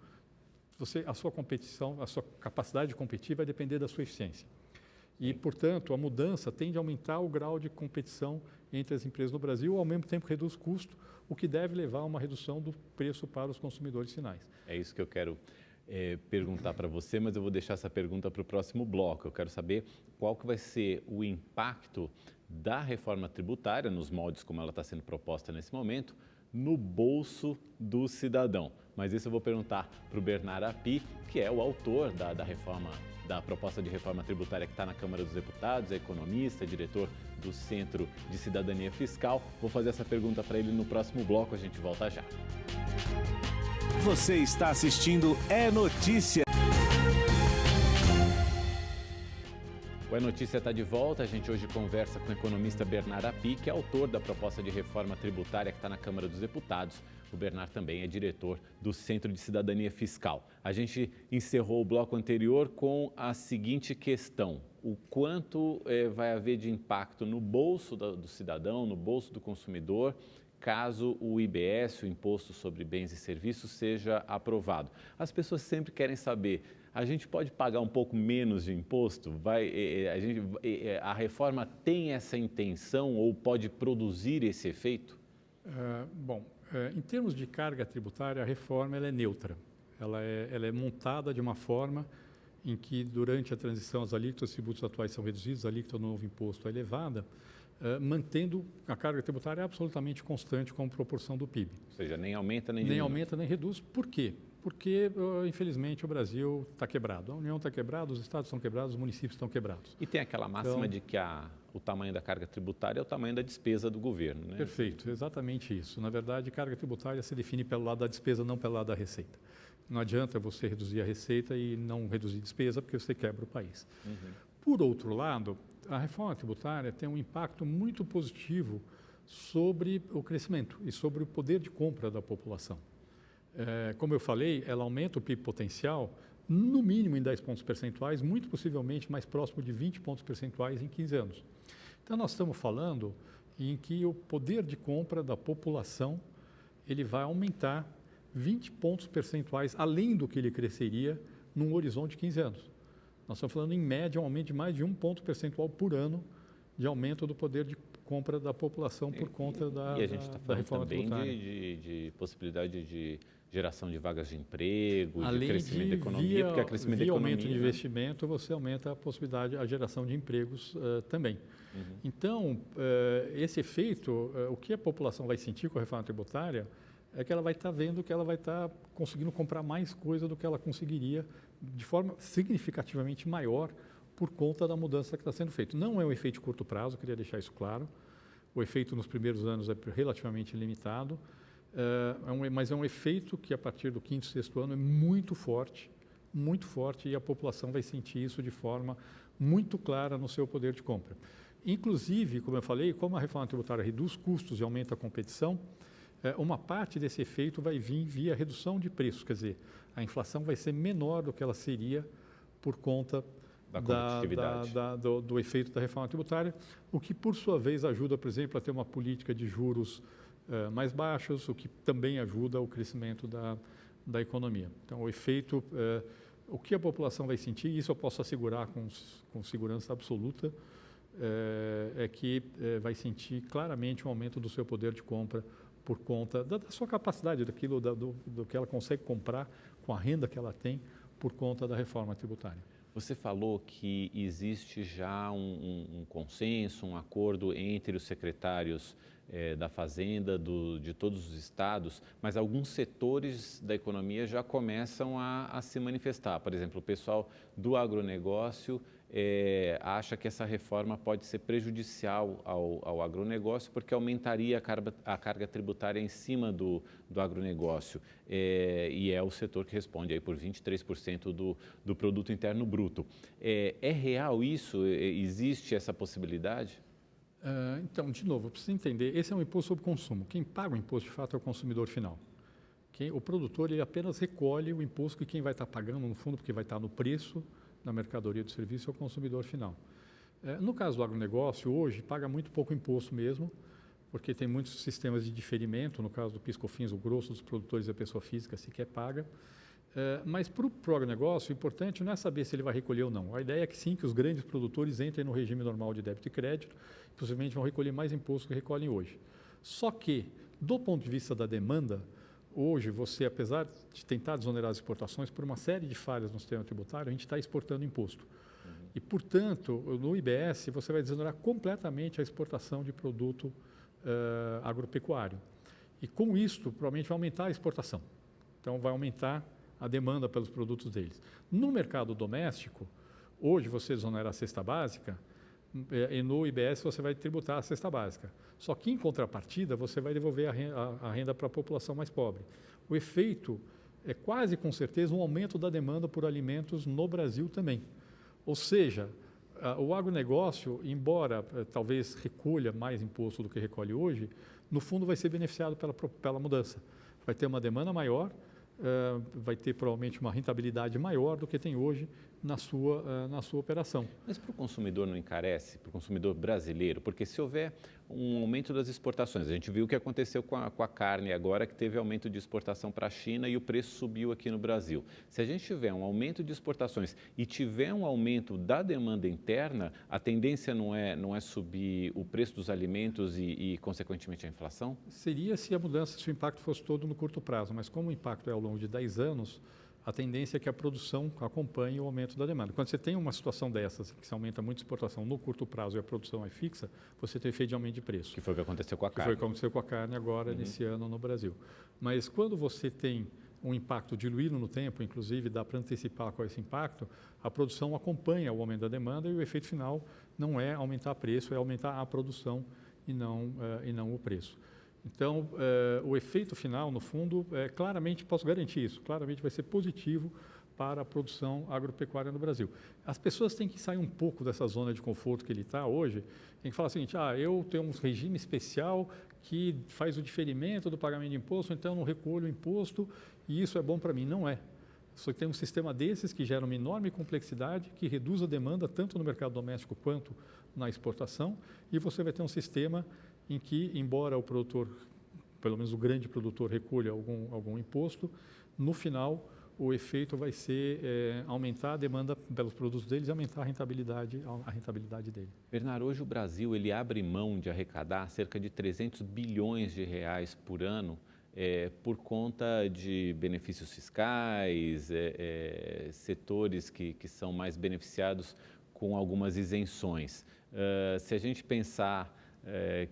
a sua competição, a sua capacidade de competir vai depender da sua eficiência. E, portanto, a mudança tende a aumentar o grau de competição entre as empresas no Brasil, ao mesmo tempo reduz o custo, o que deve levar a uma redução do preço para os consumidores finais. É isso que eu quero perguntar para você, mas eu vou deixar essa pergunta para o próximo bloco. Eu quero saber qual que vai ser o impacto da reforma tributária, nos moldes como ela está sendo proposta nesse momento, no bolso do cidadão. Mas isso eu vou perguntar para o Bernard Api, que é o autor da proposta de reforma tributária que está na Câmara dos Deputados, é economista, diretor do Centro de Cidadania Fiscal. Vou fazer essa pergunta para ele no próximo bloco, a gente volta já. Você está assistindo É Notícia. O É Notícia está de volta. A gente hoje conversa com o economista Bernard Api, que é autor da proposta de reforma tributária que está na Câmara dos Deputados. O Bernard também é diretor do Centro de Cidadania Fiscal. A gente encerrou o bloco anterior com a seguinte questão: o quanto vai haver de impacto no bolso do cidadão, no bolso do consumidor, caso o IBS, o Imposto sobre Bens e Serviços, seja aprovado. As pessoas sempre querem saber: a gente pode pagar um pouco menos de imposto? A reforma tem essa intenção ou pode produzir esse efeito? Em termos de carga tributária, a reforma ela é neutra. Ela é montada de uma forma em que, durante a transição, as alíquotas dos tributos atuais são reduzidas, a alíquota do novo imposto é elevada, mantendo a carga tributária absolutamente constante como proporção do PIB. Ou seja, nem aumenta nem diminui. Nem aumenta nem reduz. Por quê? Porque, infelizmente, o Brasil está quebrado. A União está quebrada, os estados estão quebrados, os municípios estão quebrados. E tem aquela máxima de que o tamanho da carga tributária é o tamanho da despesa do governo, né? Perfeito, exatamente isso. Na verdade, carga tributária se define pelo lado da despesa, não pelo lado da receita. Não adianta você reduzir a receita e não reduzir despesa, porque você quebra o país. Uhum. Por outro lado, a reforma tributária tem um impacto muito positivo sobre o crescimento e sobre o poder de compra da população. Como eu falei, ela aumenta o PIB potencial no mínimo em 10 pontos percentuais, muito possivelmente mais próximo de 20 pontos percentuais em 15 anos. Então, nós estamos falando em que o poder de compra da população ele vai aumentar 20 pontos percentuais, além do que ele cresceria num horizonte de 15 anos. Nós estamos falando, em média, um aumento de mais de 1 ponto percentual por ano de aumento do poder de compra da população por conta da reforma tributária. E a gente está falando também de possibilidade de geração de vagas de emprego, de crescimento da economia, porque a crescimento da economia... aumento de investimento, você aumenta a possibilidade, a geração de empregos também. Uhum. Então, esse efeito, o que a população vai sentir com a reforma tributária é que ela vai estar vendo que ela vai estar conseguindo comprar mais coisa do que ela conseguiria de forma significativamente maior por conta da mudança que está sendo feita. Não é um efeito de curto prazo, queria deixar isso claro. O efeito nos primeiros anos é relativamente limitado, mas é um efeito que, a partir do 5º, 6º ano, é muito forte, e a população vai sentir isso de forma muito clara no seu poder de compra. Inclusive, como eu falei, como a reforma tributária reduz custos e aumenta a competição, uma parte desse efeito vai vir via redução de preços, quer dizer, a inflação vai ser menor do que ela seria por conta do efeito da reforma tributária, o que, por sua vez, ajuda, por exemplo, a ter uma política de juros mais baixos, o que também ajuda o crescimento da economia. Então, o efeito, o que a população vai sentir, isso eu posso assegurar com segurança absoluta, é que vai sentir claramente um aumento do seu poder de compra por conta da sua capacidade, daquilo do que ela consegue comprar com a renda que ela tem por conta da reforma tributária. Você falou que existe já um consenso, um acordo entre os secretários da Fazenda de todos os estados, mas alguns setores da economia já começam a se manifestar. Por exemplo, o pessoal do agronegócio acha que essa reforma pode ser prejudicial ao agronegócio porque aumentaria a carga tributária em cima do agronegócio. E é o setor que responde aí por 23% do produto interno bruto. É real isso? Existe essa possibilidade? Então, de novo, precisa entender, esse é um imposto sobre consumo. Quem paga o imposto, de fato, é o consumidor final. O produtor ele apenas recolhe o imposto que quem vai estar pagando, no fundo, porque vai estar no preço da mercadoria do serviço, é o consumidor final. No caso do agronegócio, hoje, paga muito pouco imposto mesmo, porque tem muitos sistemas de diferimento, no caso do PIS/COFINS, o grosso dos produtores da pessoa física sequer paga. Mas para o agronegócio, o importante não é saber se ele vai recolher ou não. A ideia é que sim, que os grandes produtores entrem no regime normal de débito e crédito, possivelmente vão recolher mais imposto que recolhem hoje. Só que, do ponto de vista da demanda, hoje você, apesar de tentar desonerar as exportações, por uma série de falhas no sistema tributário, a gente está exportando imposto. Uhum. E, portanto, no IBS, você vai desonerar completamente a exportação de produto agropecuário. E, com isso, provavelmente vai aumentar a exportação. Então, vai aumentar a demanda pelos produtos deles. No mercado doméstico, hoje você desonera a cesta básica e no IBS você vai tributar a cesta básica. Só que, em contrapartida, você vai devolver a renda para a população mais pobre. O efeito é quase com certeza um aumento da demanda por alimentos no Brasil também. Ou seja, o agronegócio, embora talvez recolha mais imposto do que recolhe hoje, no fundo vai ser beneficiado pela mudança. Vai ter uma demanda maior, vai ter provavelmente uma rentabilidade maior do que tem hoje na sua operação. Mas para o consumidor não encarece, para o consumidor brasileiro? Porque se houver um aumento das exportações, a gente viu o que aconteceu com a carne agora, que teve aumento de exportação para a China e o preço subiu aqui no Brasil. Se a gente tiver um aumento de exportações e tiver um aumento da demanda interna, a tendência não é subir o preço dos alimentos e consequentemente, a inflação? Seria se a mudança, se o impacto fosse todo no curto prazo, mas como o impacto é ao longo de 10 anos, a tendência é que a produção acompanhe o aumento da demanda. Quando você tem uma situação dessas, que se aumenta muito a exportação no curto prazo e a produção é fixa, você tem efeito de aumento de preço. Que foi o que aconteceu com a carne. Que foi o que aconteceu com a carne agora, nesse ano no Brasil. Mas quando você tem um impacto diluído no tempo, inclusive dá para antecipar qual é esse impacto, a produção acompanha o aumento da demanda e o efeito final não é aumentar preço, é aumentar a produção e não o preço. Então, o efeito final, no fundo, claramente, posso garantir isso, claramente vai ser positivo para a produção agropecuária no Brasil. As pessoas têm que sair um pouco dessa zona de conforto que ele está hoje, tem que falar o seguinte, eu tenho um regime especial que faz o diferimento do pagamento de imposto, então eu não recolho o imposto e isso é bom para mim. Não é. Só que tem um sistema desses que gera uma enorme complexidade, que reduz a demanda tanto no mercado doméstico quanto na exportação, e você vai ter um sistema em que, embora o produtor, pelo menos o grande produtor, recolha algum imposto, no final o efeito vai ser aumentar a demanda pelos produtos deles e aumentar a rentabilidade dele. Bernardo, hoje o Brasil ele abre mão de arrecadar cerca de 300 bilhões de reais por ano por conta de benefícios fiscais, setores que são mais beneficiados com algumas isenções. Se a gente pensar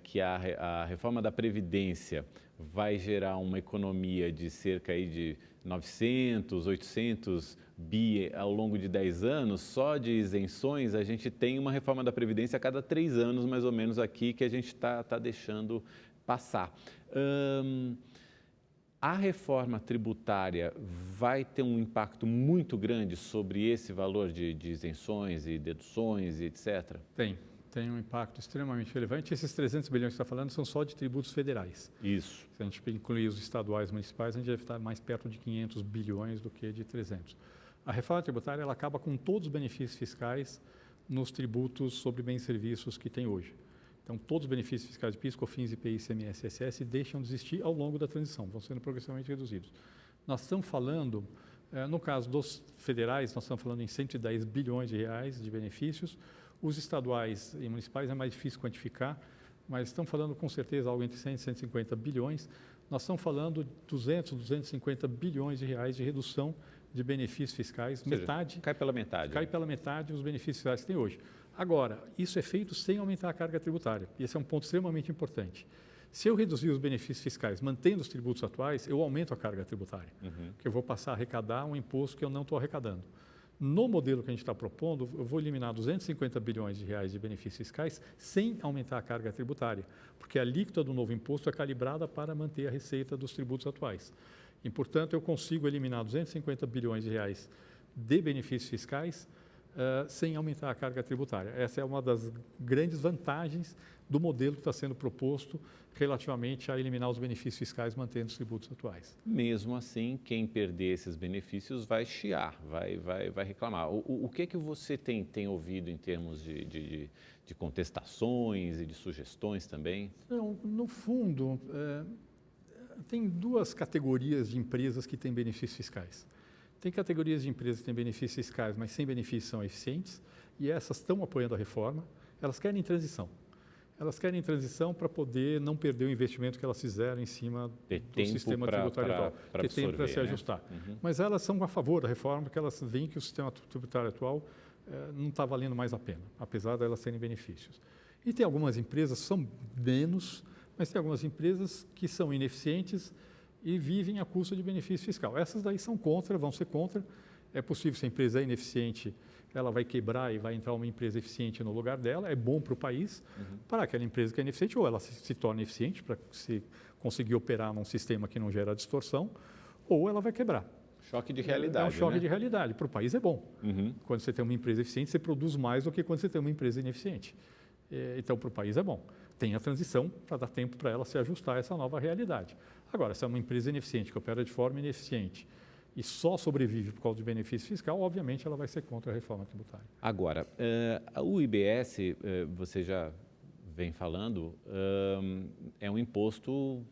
que a reforma da Previdência vai gerar uma economia de cerca aí de 900, 800 bi ao longo de 10 anos, só de isenções, a gente tem uma reforma da Previdência a cada 3 anos, mais ou menos, aqui, que a gente está deixando passar. A reforma tributária vai ter um impacto muito grande sobre esse valor de isenções e deduções e etc.? Tem um impacto extremamente relevante. Esses 300 bilhões que você está falando são só de tributos federais. Isso. Se a gente incluir os estaduais e municipais, a gente deve estar mais perto de 500 bilhões do que de 300. A reforma tributária ela acaba com todos os benefícios fiscais nos tributos sobre bens e serviços que tem hoje. Então, todos os benefícios fiscais de PIS, COFINS, IPI, ICMS e ISS deixam de existir ao longo da transição, vão sendo progressivamente reduzidos. Nós estamos falando, no caso dos federais, nós estamos falando em 110 bilhões de reais de benefícios. Os estaduais e municipais é mais difícil quantificar, mas estamos falando com certeza algo entre 100 e 150 bilhões. Nós estamos falando de 200, 250 bilhões de reais de redução de benefícios fiscais, ou seja, metade. Cai pela metade. Cai pela metade os benefícios fiscais que tem hoje. Agora, isso é feito sem aumentar a carga tributária. E esse é um ponto extremamente importante. Se eu reduzir os benefícios fiscais mantendo os tributos atuais, eu aumento a carga tributária, porque eu vou passar a arrecadar um imposto que eu não estou arrecadando. No modelo que a gente está propondo, eu vou eliminar 250 bilhões de reais de benefícios fiscais sem aumentar a carga tributária, porque a alíquota do novo imposto é calibrada para manter a receita dos tributos atuais. E, portanto, eu consigo eliminar 250 bilhões de reais de benefícios fiscais sem aumentar a carga tributária. Essa é uma das grandes vantagens do modelo que está sendo proposto relativamente a eliminar os benefícios fiscais mantendo os tributos atuais. Mesmo assim, quem perder esses benefícios vai chiar, vai reclamar. O que você tem ouvido em termos de contestações e de sugestões também? Não, no fundo, tem duas categorias de empresas que têm benefícios fiscais. Tem categorias de empresas que têm benefícios fiscais, mas sem benefícios são eficientes, e essas estão apoiando a reforma. Elas querem transição. Elas querem transição para poder não perder o investimento que elas fizeram em cima do sistema tributário atual. Ter tempo para se ajustar. Uhum. Mas elas são a favor da reforma, porque elas veem que o sistema tributário atual não está valendo mais a pena, apesar de elas terem benefícios. E tem algumas empresas que são menos, mas tem algumas empresas que são ineficientes e vivem à custa de benefício fiscal. Essas daí são contra, vão ser contra. É possível, se a empresa é ineficiente, ela vai quebrar e vai entrar uma empresa eficiente no lugar dela. É bom para o país, para aquela empresa que é ineficiente, ou ela se torna eficiente para se conseguir operar num sistema que não gera distorção, ou ela vai quebrar. Choque de realidade, É um choque né? de realidade. Para o país é bom. Uhum. Quando você tem uma empresa eficiente, você produz mais do que quando você tem uma empresa ineficiente. Então, para o país é bom. Tem a transição para dar tempo para ela se ajustar a essa nova realidade. Agora, se é uma empresa ineficiente, que opera de forma ineficiente e só sobrevive por causa de benefício fiscal, obviamente ela vai ser contra a reforma tributária. Agora, o IBS, você já vem falando, é um imposto,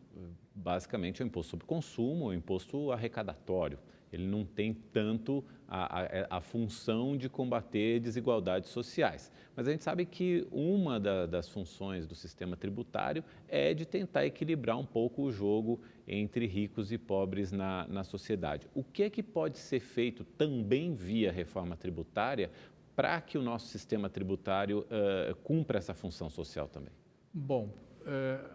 basicamente é um imposto sobre consumo, é um imposto arrecadatório. Ele não tem tanto a função de combater desigualdades sociais. Mas a gente sabe que uma das funções do sistema tributário é de tentar equilibrar um pouco o jogo entre ricos e pobres na sociedade. O que é que pode ser feito também via reforma tributária para que o nosso sistema tributário cumpra essa função social também? Bom,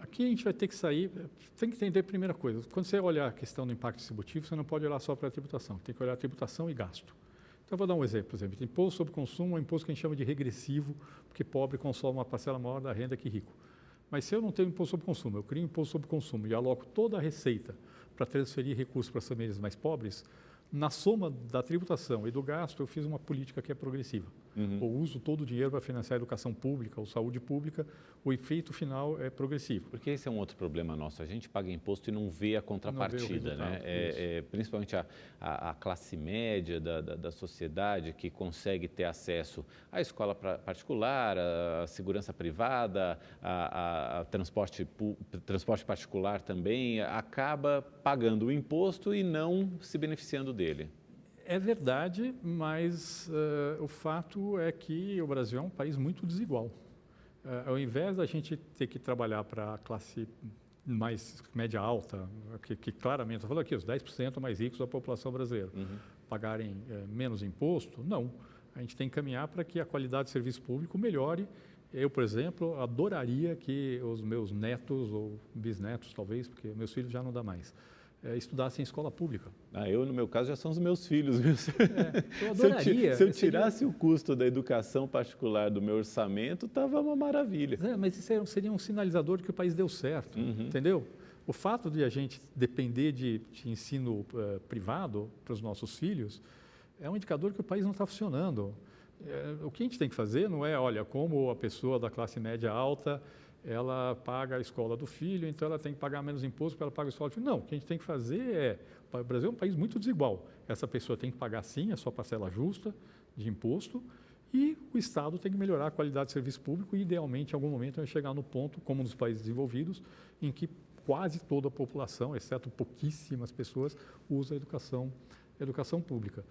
aqui a gente vai ter que sair, tem que entender a primeira coisa, quando você olhar a questão do impacto distributivo, você não pode olhar só para a tributação, tem que olhar a tributação e gasto. Então, eu vou dar um exemplo, por exemplo, imposto sobre consumo é um imposto que a gente chama de regressivo, porque pobre consome uma parcela maior da renda que rico. Mas se eu não tenho imposto sobre consumo, eu crio imposto sobre consumo e aloco toda a receita para transferir recursos para as famílias mais pobres, na soma da tributação e do gasto, eu fiz uma política que é progressiva. Ou uso todo o dinheiro para financiar a educação pública ou saúde pública, o efeito final é progressivo. Porque esse é um outro problema nosso, a gente paga imposto e não vê a contrapartida, né? Principalmente a classe média da sociedade que consegue ter acesso à escola particular, à segurança privada, a transporte particular também, acaba pagando o imposto e não se beneficiando dele. É verdade, mas o fato é que o Brasil é um país muito desigual. Ao invés da gente ter que trabalhar para a classe mais média alta, que claramente, estou falando aqui, os 10% mais ricos da população brasileira, pagarem menos imposto, não. A gente tem que caminhar para que a qualidade do serviço público melhore. Eu, por exemplo, adoraria que os meus netos ou bisnetos, talvez, porque meus filhos já não dá mais, estudassem em escola pública. Eu, no meu caso, já são os meus filhos. Viu? Eu adoraria. Se eu tirasse o custo da educação particular do meu orçamento, estava uma maravilha. Mas isso seria um sinalizador de que o país deu certo, entendeu? O fato de a gente depender de ensino privado para os nossos filhos é um indicador que o país não está funcionando. O que a gente tem que fazer não é, olha, como a pessoa da classe média alta ela paga a escola do filho, então ela tem que pagar menos imposto para ela pagar a escola do filho. Não, o que a gente tem que fazer o Brasil é um país muito desigual. Essa pessoa tem que pagar sim a sua parcela justa de imposto e o Estado tem que melhorar a qualidade do serviço público e, idealmente, em algum momento, vai chegar no ponto, como nos países desenvolvidos, em que quase toda a população, exceto pouquíssimas pessoas, usa a educação pública.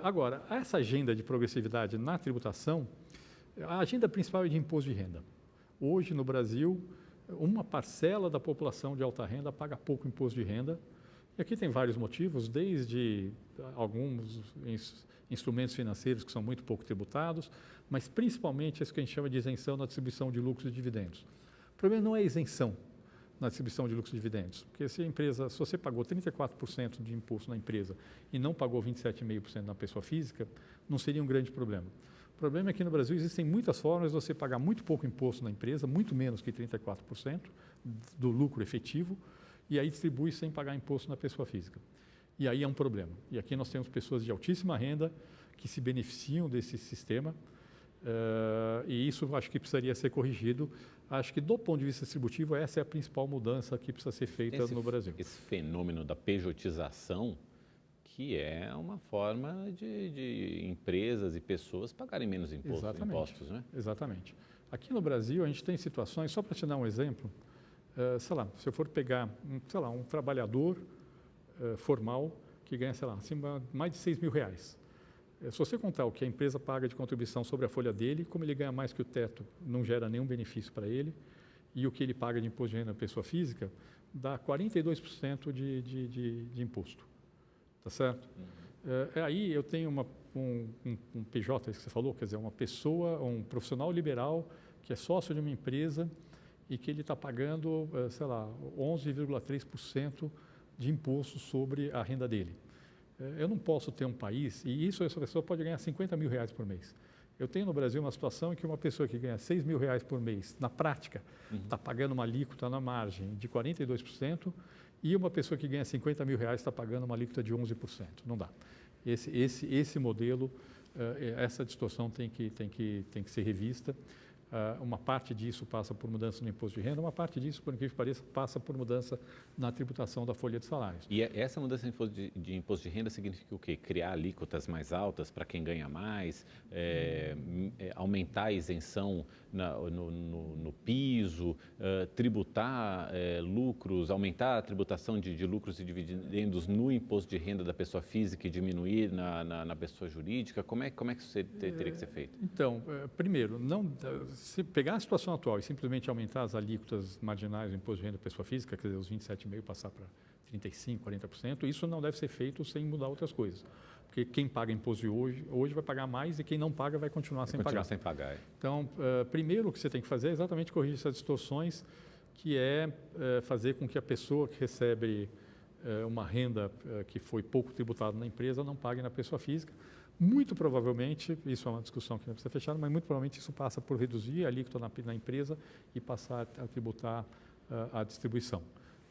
Agora, essa agenda de progressividade na tributação, a agenda principal é de imposto de renda. Hoje, no Brasil, uma parcela da população de alta renda paga pouco imposto de renda. E aqui tem vários motivos, desde alguns instrumentos financeiros que são muito pouco tributados, mas principalmente esse que a gente chama de isenção na distribuição de lucros e dividendos. O problema não é isenção na distribuição de lucros e dividendos, porque se você pagou 34% de imposto na empresa e não pagou 27,5% na pessoa física, não seria um grande problema. O problema é que no Brasil existem muitas formas de você pagar muito pouco imposto na empresa, muito menos que 34% do lucro efetivo, e aí distribui sem pagar imposto na pessoa física. E aí é um problema. E aqui nós temos pessoas de altíssima renda que se beneficiam desse sistema, e isso eu acho que precisaria ser corrigido. Acho que do ponto de vista distributivo, essa é a principal mudança que precisa ser feita no Brasil. Esse fenômeno da pejotização, que é uma forma de empresas e pessoas pagarem menos impostos, né? Exatamente. Aqui no Brasil, a gente tem situações, só para te dar um exemplo, sei lá, se eu for pegar, um trabalhador formal que ganha, mais de R$6.000. Se você contar o que a empresa paga de contribuição sobre a folha dele, como ele ganha mais que o teto, não gera nenhum benefício para ele, e o que ele paga de imposto de renda na pessoa física, dá 42% de imposto. Tá certo? Aí eu tenho um PJ, que você falou, quer dizer, uma pessoa, um profissional liberal que é sócio de uma empresa e que ele está pagando, 11,3% de imposto sobre a renda dele. Eu não posso ter um país, e essa pessoa pode ganhar R$50.000 por mês. Eu tenho no Brasil uma situação em que uma pessoa que ganha R$6.000 por mês, na prática, está pagando uma alíquota na margem de 42%, e uma pessoa que ganha 50 mil reais está pagando uma alíquota de 11%. Não dá. Esse modelo, essa distorção tem que ser revista. Uma parte disso passa por mudança no imposto de renda, uma parte disso, por incrível que pareça, passa por mudança na tributação da folha de salários. E essa mudança de imposto de renda significa o quê? Criar alíquotas mais altas para quem ganha mais, aumentar a isenção no piso, tributar lucros, aumentar a tributação de lucros e dividendos no imposto de renda da pessoa física e diminuir na pessoa jurídica? Como é que isso teria que ser feito? Então, primeiro, se pegar a situação atual e simplesmente aumentar as alíquotas marginais do imposto de renda da pessoa física, quer dizer, os 27,5% passar para 35%, 40%, isso não deve ser feito sem mudar outras coisas. Porque quem paga imposto hoje vai pagar mais e quem não paga vai continuar sem pagar. Então, primeiro o que você tem que fazer é exatamente corrigir essas distorções, que é fazer com que a pessoa que recebe uma renda que foi pouco tributada na empresa não pague na pessoa física. Muito provavelmente, isso é uma discussão que não precisa fechar, mas muito provavelmente isso passa por reduzir a alíquota na empresa e passar a tributar a distribuição.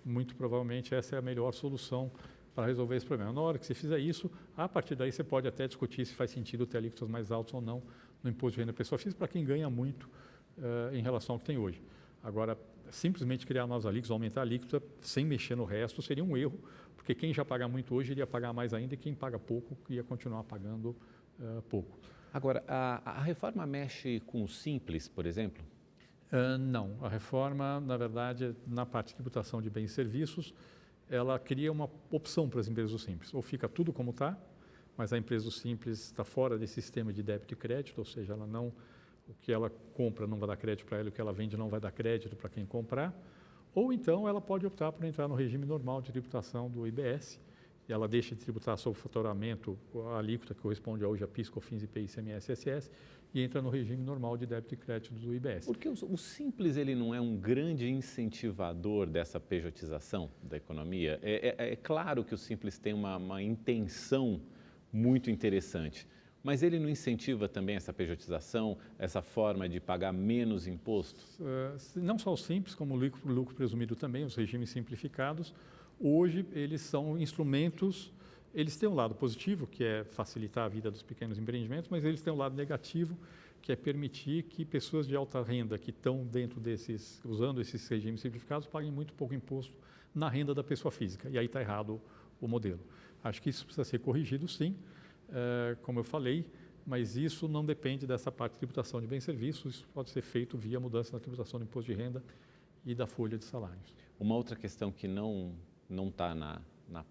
Muito provavelmente essa é a melhor solução para resolver esse problema. Na hora que você fizer isso, a partir daí você pode até discutir se faz sentido ter alíquotas mais altas ou não no imposto de renda da pessoa física para quem ganha muito em relação ao que tem hoje. Agora, simplesmente criar novas alíquotas, aumentar a alíquota sem mexer no resto seria um erro, porque quem já paga muito hoje iria pagar mais ainda e quem paga pouco ia continuar pagando pouco. Agora, a reforma mexe com o Simples, por exemplo? Não. A reforma, na verdade, na parte de tributação de bens e serviços, ela cria uma opção para as empresas do Simples. Ou fica tudo como está, mas a empresa do Simples está fora desse sistema de débito e crédito, ou seja, o que ela compra não vai dar crédito para ela, o que ela vende não vai dar crédito para quem comprar. Ou então ela pode optar por entrar no regime normal de tributação do IBS, e ela deixa de tributar sobre o faturamento, a alíquota que corresponde hoje a PIS, COFINS, IPI, ICMS, ISS, e entra no regime normal de débito e crédito do IBS. Porque o Simples ele não é um grande incentivador dessa pejotização da economia? É claro que o Simples tem uma intenção muito interessante, mas ele não incentiva também essa pejotização, essa forma de pagar menos imposto? Não só o Simples, como o lucro presumido também, os regimes simplificados, hoje eles são instrumentos, eles têm um lado positivo, que é facilitar a vida dos pequenos empreendimentos, mas eles têm um lado negativo, que é permitir que pessoas de alta renda que estão usando esses regimes simplificados, paguem muito pouco imposto na renda da pessoa física. E aí está errado o modelo. Acho que isso precisa ser corrigido, sim, como eu falei, mas isso não depende dessa parte de tributação de bens e serviços, isso pode ser feito via mudança na tributação do imposto de renda e da folha de salários. Uma outra questão que não está na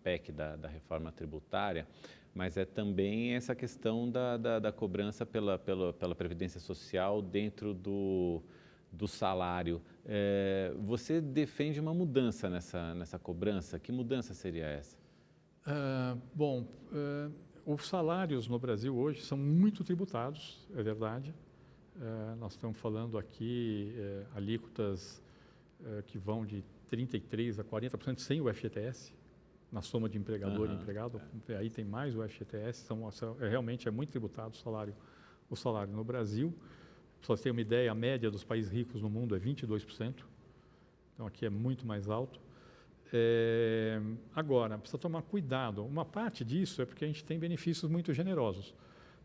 PEC da reforma tributária, mas é também essa questão da cobrança pela Previdência Social dentro do salário. Você defende uma mudança nessa cobrança? Que mudança seria essa? Os salários no Brasil hoje são muito tributados, é verdade. Nós estamos falando aqui alíquotas que vão de 33% a 40% sem o FGTS, na soma de empregador e empregado. Aí tem mais o FGTS, realmente é muito tributado o salário no Brasil. Para você ter uma ideia, a média dos países ricos no mundo é 22%, então aqui é muito mais alto. Agora, precisa tomar cuidado. Uma parte disso é porque a gente tem benefícios muito generosos.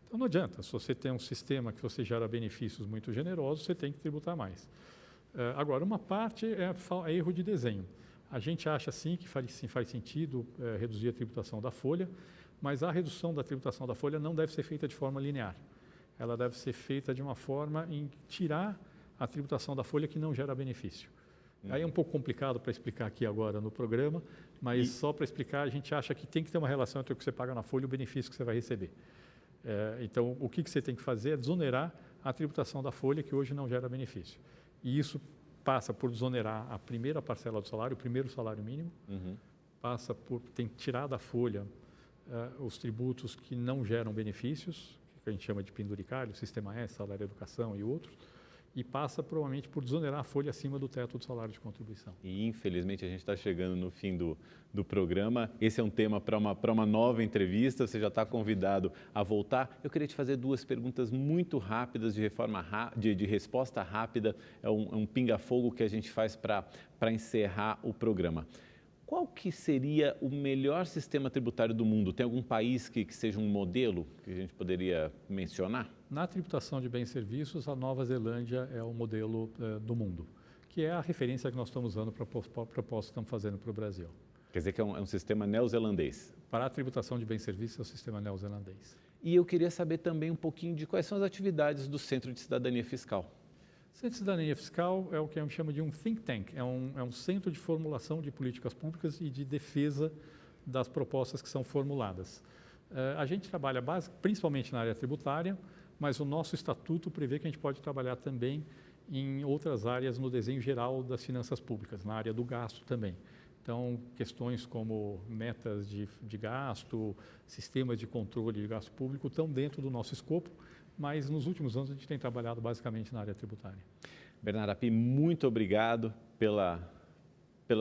Então não adianta, se você tem um sistema que você gera benefícios muito generosos, você tem que tributar mais. Agora, uma parte é erro de desenho. A gente acha sim que faz sentido reduzir a tributação da folha, mas a redução da tributação da folha não deve ser feita de forma linear. Ela deve ser feita de uma forma em tirar a tributação da folha que não gera benefício. Aí é um pouco complicado para explicar aqui agora no programa, mas só para explicar, a gente acha que tem que ter uma relação entre o que você paga na folha e o benefício que você vai receber. Então, o que você tem que fazer é desonerar a tributação da folha que hoje não gera benefício. E isso passa por desonerar a primeira parcela do salário, o primeiro salário mínimo, passa por tem que tirar da folha os tributos que não geram benefícios, que a gente chama de penduricalho, Sistema S, Salário Educação e outros, e passa provavelmente por desonerar a folha acima do teto do salário de contribuição. E infelizmente a gente está chegando no fim do programa. Esse é um tema para uma nova entrevista, você já está convidado a voltar. Eu queria te fazer duas perguntas muito rápidas de resposta rápida, é um pinga-fogo que a gente faz para encerrar o programa. Qual que seria o melhor sistema tributário do mundo? Tem algum país que seja um modelo que a gente poderia mencionar? Na tributação de bens e serviços, a Nova Zelândia é o modelo do mundo, que é a referência que nós estamos usando para a proposta que estamos fazendo para o Brasil. Quer dizer que é um sistema neozelandês. Para a tributação de bens e serviços, é o sistema neozelandês. E eu queria saber também um pouquinho de quais são as atividades do Centro de Cidadania Fiscal. O Centro de Cidadania Fiscal é o que a gente chama de um think tank, é um centro de formulação de políticas públicas e de defesa das propostas que são formuladas. A gente trabalha principalmente na área tributária, mas o nosso estatuto prevê que a gente pode trabalhar também em outras áreas no desenho geral das finanças públicas, na área do gasto também. Então, questões como metas de gasto, sistemas de controle de gasto público estão dentro do nosso escopo, mas nos últimos anos a gente tem trabalhado basicamente na área tributária. Bernardo Api, muito obrigado pela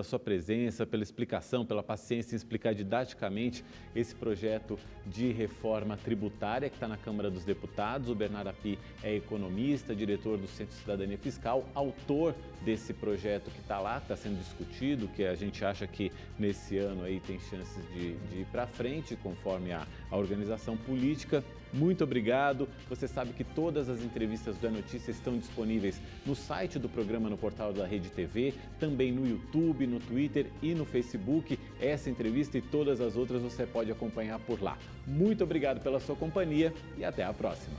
sua presença, pela explicação, pela paciência em explicar didaticamente esse projeto de reforma tributária que está na Câmara dos Deputados. O Bernardo Api é economista, diretor do Centro de Cidadania Fiscal, autor desse projeto que está lá, que está sendo discutido, que a gente acha que nesse ano aí tem chances de ir para frente, conforme a organização política. Muito obrigado. Você sabe que todas as entrevistas do É Notícia estão disponíveis no site do programa, no portal da Rede TV, também no YouTube, no Twitter e no Facebook. Essa entrevista e todas as outras você pode acompanhar por lá. Muito obrigado pela sua companhia e até a próxima.